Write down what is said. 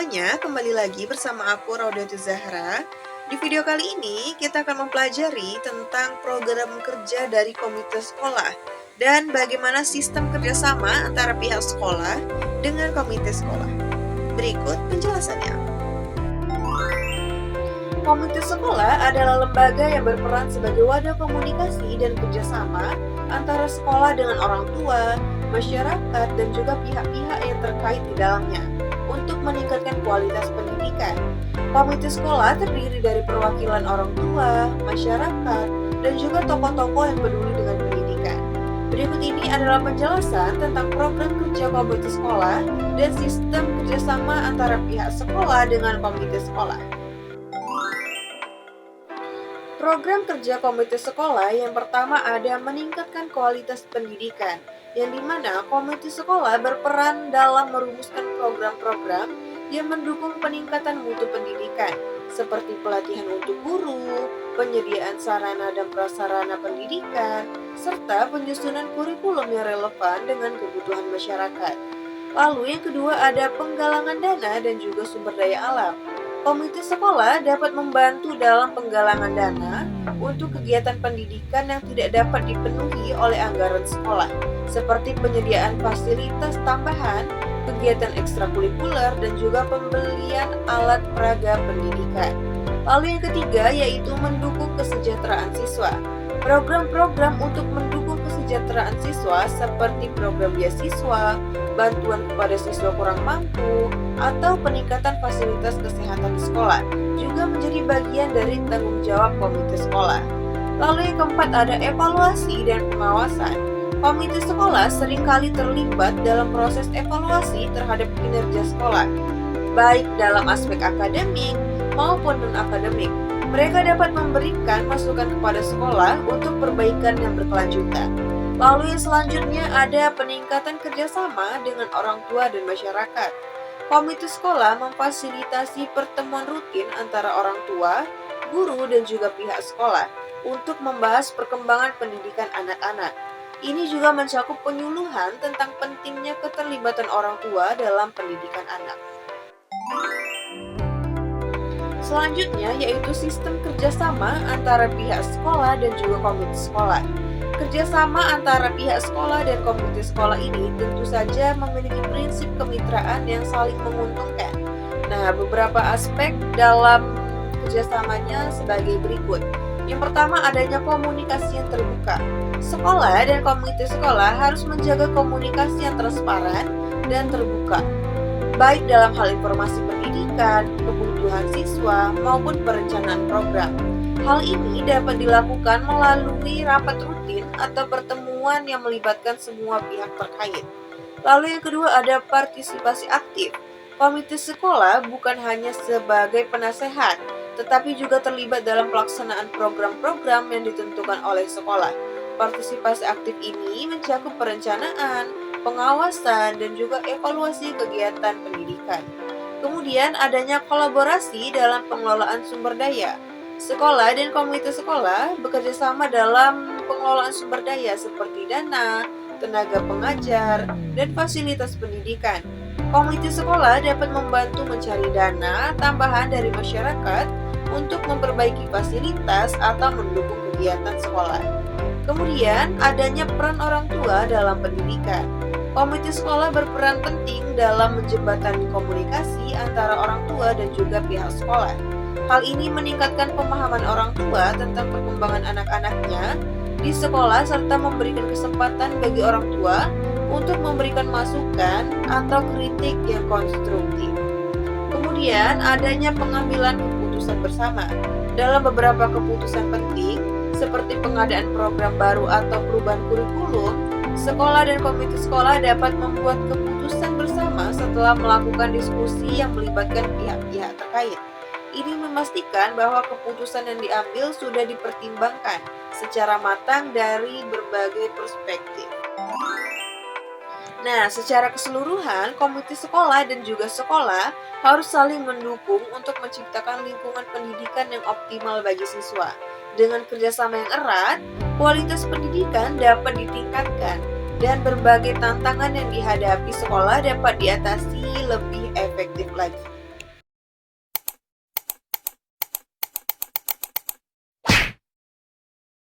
semuanya, kembali lagi bersama aku Raudatul Zahra. Di video kali ini kita akan mempelajari tentang program kerja dari komite sekolah dan bagaimana sistem kerjasama antara pihak sekolah dengan komite sekolah. Berikut penjelasannya. Komite sekolah adalah lembaga yang berperan sebagai wadah komunikasi dan kerjasama antara sekolah dengan orang tua, masyarakat, dan juga pihak-pihak yang terkait di dalamnya untuk meningkatkan kualitas pendidikan. Komite sekolah terdiri dari perwakilan orang tua, masyarakat, dan juga tokoh-tokoh yang peduli dengan pendidikan. Berikut ini adalah penjelasan tentang program kerja komite sekolah dan sistem kerjasama antara pihak sekolah dengan komite sekolah. Program kerja komite sekolah yang pertama ada meningkatkan kualitas pendidikan, yang dimana komite sekolah berperan dalam merumuskan program-program yang mendukung peningkatan mutu pendidikan, seperti pelatihan untuk guru, penyediaan sarana dan prasarana pendidikan, serta penyusunan kurikulum yang relevan dengan kebutuhan masyarakat. Lalu yang kedua ada penggalangan dana dan juga sumber daya alam. Komite sekolah dapat membantu dalam penggalangan dana untuk kegiatan pendidikan yang tidak dapat dipenuhi oleh anggaran sekolah, seperti penyediaan fasilitas tambahan, kegiatan ekstrakurikuler, dan juga pembelian alat peraga pendidikan. Lalu yang ketiga yaitu mendukung kesejahteraan siswa. Program-program untuk mendukung kesejahteraan siswa seperti program beasiswa, bantuan kepada siswa kurang mampu, atau peningkatan fasilitas kesehatan di sekolah juga menjadi bagian dari tanggung jawab komite sekolah. Lalu yang keempat ada evaluasi dan pengawasan. Komite sekolah seringkali terlibat dalam proses evaluasi terhadap kinerja sekolah, baik dalam aspek akademik maupun non-akademik. Mereka dapat memberikan masukan kepada sekolah untuk perbaikan yang berkelanjutan. Lalu yang selanjutnya ada peningkatan kerjasama dengan orang tua dan masyarakat. Komite sekolah memfasilitasi pertemuan rutin antara orang tua, guru, dan juga pihak sekolah untuk membahas perkembangan pendidikan anak-anak. Ini juga mencakup penyuluhan tentang pentingnya keterlibatan orang tua dalam pendidikan anak. Selanjutnya yaitu sistem kerjasama antara pihak sekolah dan juga komite sekolah. Kerjasama antara pihak sekolah dan komite sekolah ini tentu saja memiliki prinsip kemitraan yang saling menguntungkan. Nah, beberapa aspek dalam kerjasamanya sebagai berikut. Yang pertama adanya komunikasi yang terbuka. Sekolah dan komite sekolah harus menjaga komunikasi yang transparan dan terbuka, baik dalam hal informasi pendidikan, kebutuhan siswa, maupun perencanaan program. Hal ini dapat dilakukan melalui rapat rutin atau pertemuan yang melibatkan semua pihak terkait. Lalu yang kedua ada partisipasi aktif. Komite sekolah bukan hanya sebagai penasehat, tetapi juga terlibat dalam pelaksanaan program-program yang ditentukan oleh sekolah. Partisipasi aktif ini mencakup perencanaan, pengawasan, dan juga evaluasi kegiatan pendidikan. Kemudian adanya kolaborasi dalam pengelolaan sumber daya. Sekolah dan komite sekolah bekerja sama dalam pengelolaan sumber daya seperti dana, tenaga pengajar, dan fasilitas pendidikan. Komite sekolah dapat membantu mencari dana tambahan dari masyarakat untuk memperbaiki fasilitas atau mendukung kegiatan sekolah. Kemudian adanya peran orang tua dalam pendidikan. Komite sekolah berperan penting dalam menjembatani komunikasi antara orang tua dan juga pihak sekolah. Hal ini meningkatkan pemahaman orang tua tentang perkembangan anak-anaknya di sekolah serta memberikan kesempatan bagi orang tua untuk memberikan masukan atau kritik yang konstruktif. Kemudian adanya pengambilan keputusan bersama. Dalam beberapa keputusan penting seperti pengadaan program baru atau perubahan kurikulum, sekolah dan komite sekolah dapat membuat keputusan bersama setelah melakukan diskusi yang melibatkan pihak-pihak terkait. Ini memastikan bahwa keputusan yang diambil sudah dipertimbangkan secara matang dari berbagai perspektif. Nah, secara keseluruhan, komite sekolah dan juga sekolah harus saling mendukung untuk menciptakan lingkungan pendidikan yang optimal bagi siswa. Dengan kerjasama yang erat, kualitas pendidikan dapat ditingkatkan dan berbagai tantangan yang dihadapi sekolah dapat diatasi lebih efektif lagi.